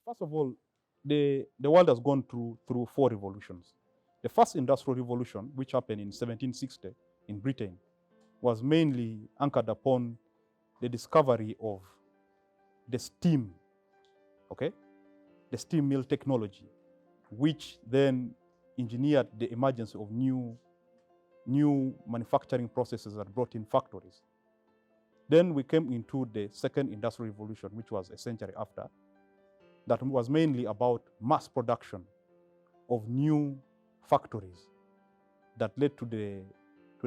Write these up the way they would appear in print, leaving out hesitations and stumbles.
First of all, the world has gone through four revolutions. The first industrial revolution, which happened in 1760 in Britain, was mainly anchored upon the discovery of the steam, okay? The steam mill technology, which then engineered the emergence of new manufacturing processes that brought in factories. Then we came into the second industrial revolution, which was a century after, that was mainly about mass production of new factories that led to the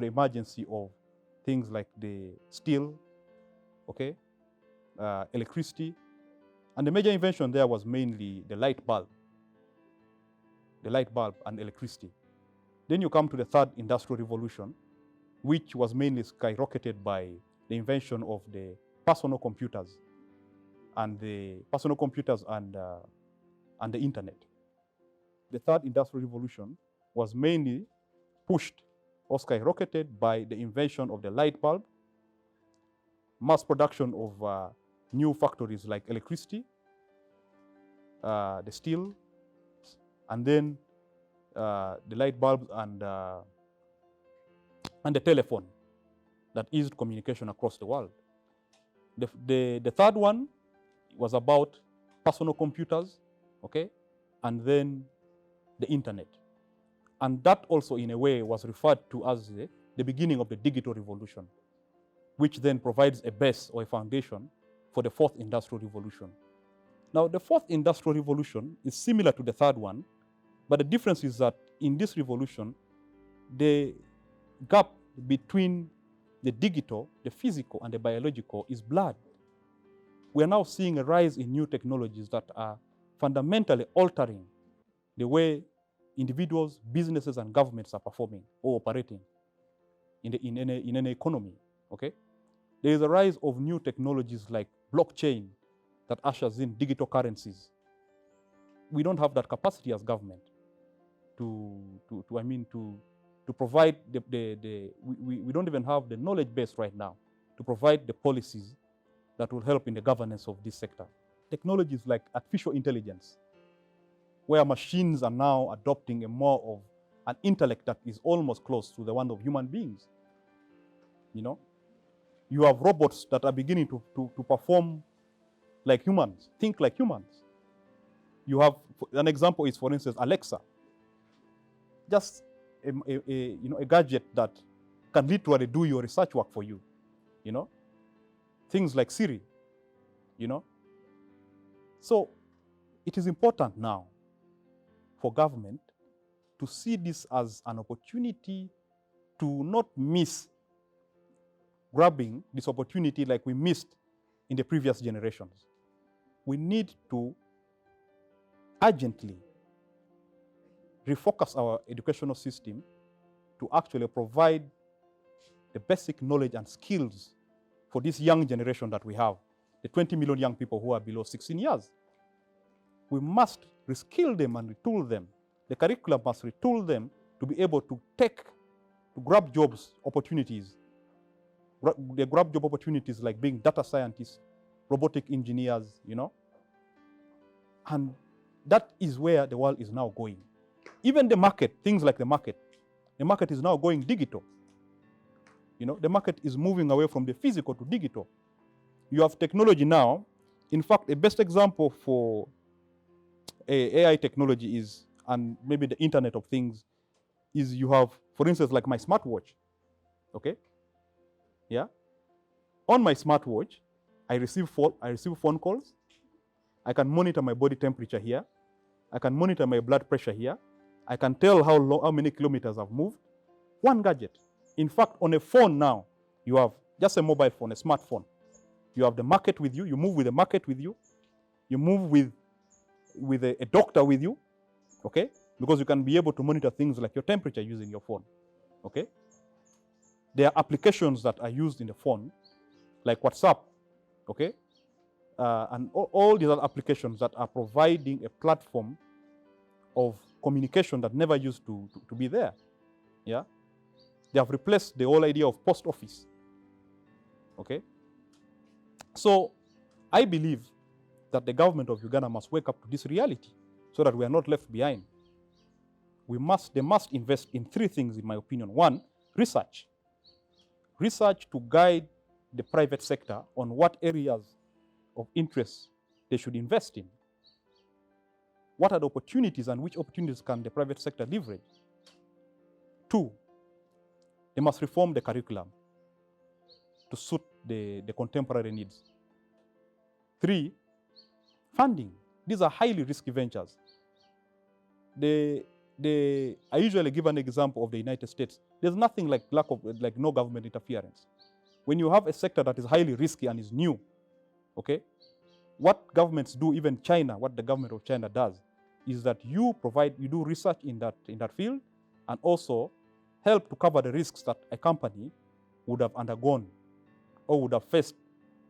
emergence of things like the steel, okay, electricity, and the major invention there was mainly the light bulb and electricity. Then you come to the third industrial revolution, which was mainly skyrocketed by the invention of the personal computers and the internet. The third industrial revolution was mainly pushed or skyrocketed by the invention of the light bulb, mass production of new factories like electricity, the steel, and then the light bulbs and the telephone that eased communication across the world. The third one was about personal computers, okay, and then the internet. And that also, in a way, was referred to as the beginning of the digital revolution, which then provides a base or a foundation for the fourth industrial revolution. Now, the fourth industrial revolution is similar to the third one, but the difference is that in this revolution, the gap between the digital, the physical, and the biological is blurred. We are now seeing a rise in new technologies that are fundamentally altering the way individuals, businesses, and governments are performing or operating in any economy, okay? There is a rise of new technologies like blockchain that ushers in digital currencies. We don't have that capacity as government to provide we don't even have the knowledge base right now to provide the policies that will help in the governance of this sector. Technologies like artificial intelligence, where machines are now adopting a more of an intellect that is almost close to the one of human beings. You know, you have robots that are beginning to perform like humans, think like humans. You have, an example is, for instance, Alexa. Just a gadget that can literally do your research work for you, you know. Things like Siri, you know. So it is important now for government to see this as an opportunity to not miss grabbing this opportunity like we missed in the previous generations. We need to urgently refocus our educational system to actually provide the basic knowledge and skills for this young generation that we have, the 20 million young people who are below 16 years. We must reskill them and retool them. The curriculum must retool them to be able to grab jobs opportunities. They grab job opportunities like being data scientists, robotic engineers, you know. And that is where the world is now going. Even the market, things like the market is now going digital. You know, the market is moving away from the physical to digital. You have technology now. In fact, a best example for AI technology is, and maybe the Internet of Things, is you have, for instance, like my smartwatch, okay? Yeah? On my smartwatch, I receive phone calls. I can monitor my body temperature here. I can monitor my blood pressure here. I can tell how many kilometers I've moved. One gadget. In fact, on a phone now, you have just a mobile phone, a smartphone. You have the market with you. You move with the market with you. You move with a doctor with you, okay? Because you can be able to monitor things like your temperature using your phone, okay? There are applications that are used in the phone, like WhatsApp, okay? And all these other applications that are providing a platform of communication that never used to be there, yeah? They have replaced the whole idea of post office, okay? So I believe that the government of Uganda must wake up to this reality so that we are not left behind. They must invest in three things, in my opinion. One, research. Research to guide the private sector on what areas of interest they should invest in. What are the opportunities and which opportunities can the private sector leverage? Two, they must reform the curriculum to suit the contemporary needs. Three, funding. These are highly risky ventures. I usually give an example of the United States. There's nothing like no government interference. When you have a sector that is highly risky and is new, okay, what governments do, even China, what the government of China does, is that you do research in that field and also help to cover the risks that a company would have undergone or would have faced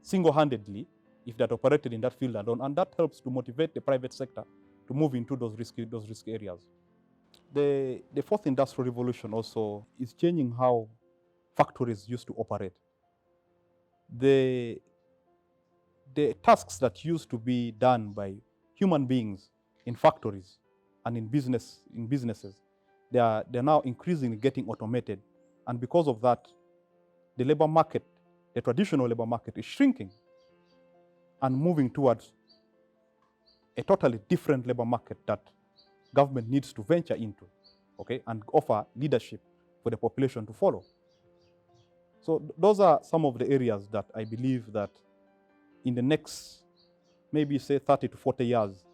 single-handedly if that operated in that field alone, and that helps to motivate the private sector to move into those risky areas. The fourth industrial revolution also is changing how factories used to operate. The tasks that used to be done by human beings in factories and in businesses, they're now increasingly getting automated, and because of that, the labor market, the traditional labor market, is shrinking and moving towards a totally different labor market that government needs to venture into, okay, and offer leadership for the population to follow. So those are some of the areas that I believe that in the next, maybe say 30 to 40 years,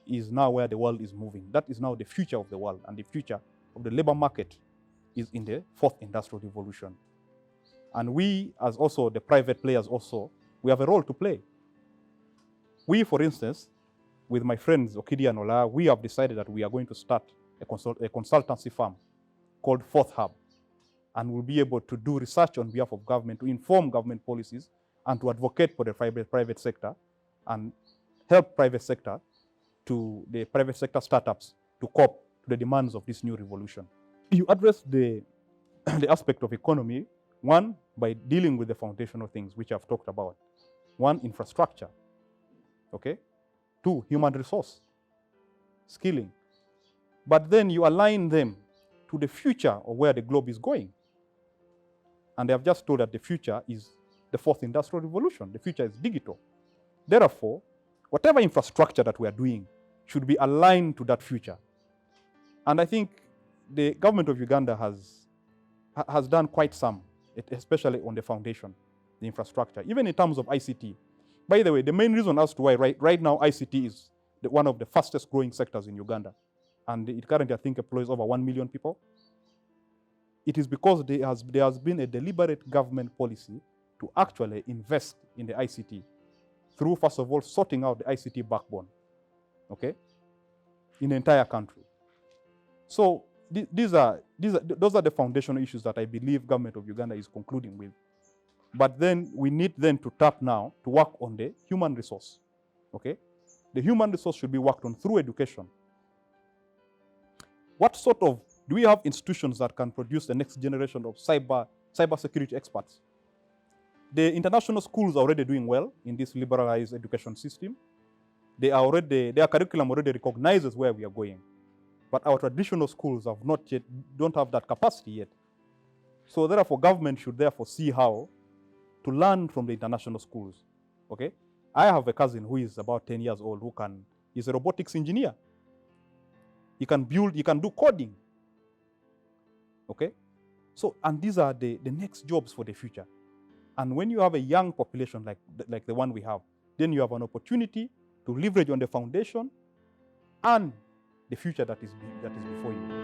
is now where the world is moving. That is now the future of the world, and the future of the labor market is in the fourth industrial revolution. And we, as also the private players also, we have a role to play. We, for instance, with my friends Okidi and Ola, we have decided that we are going to start a consultancy firm called Fourth Hub, and we'll be able to do research on behalf of government, to inform government policies, and to advocate for the private sector, and help private sector startups to cope to the demands of this new revolution. You address the aspect of economy, one, by dealing with the foundational things which I've talked about. One, infrastructure, okay? Two, human resource, skilling. But then you align them to the future of where the globe is going. And they have just told that the future is the fourth industrial revolution. The future is digital. Therefore, whatever infrastructure that we are doing should be aligned to that future. And I think the government of Uganda has done quite some, especially on the foundation, the infrastructure, even in terms of ICT. By the way, the main reason as to why right now ICT is one of the fastest growing sectors in Uganda, and it currently, I think, employs over 1 million people. It is because there has been a deliberate government policy to actually invest in the ICT through, first of all, sorting out the ICT backbone, okay, in the entire country. So those are the foundational issues that I believe government of Uganda is concluding with. But then we need then to tap now to work on the human resource, okay? The human resource should be worked on through education. What sort of, do we have institutions that can produce the next generation of cybersecurity experts? The international schools are already doing well in this liberalized education system. Their curriculum already recognizes where we are going. But our traditional schools don't have that capacity yet. So therefore, government should therefore see how to learn from the international schools, okay? I have a cousin who is about 10 years old he's a robotics engineer. He can do coding, okay? So, and these are the next jobs for the future. And when you have a young population like the one we have, then you have an opportunity to leverage on the foundation and the future that is before you.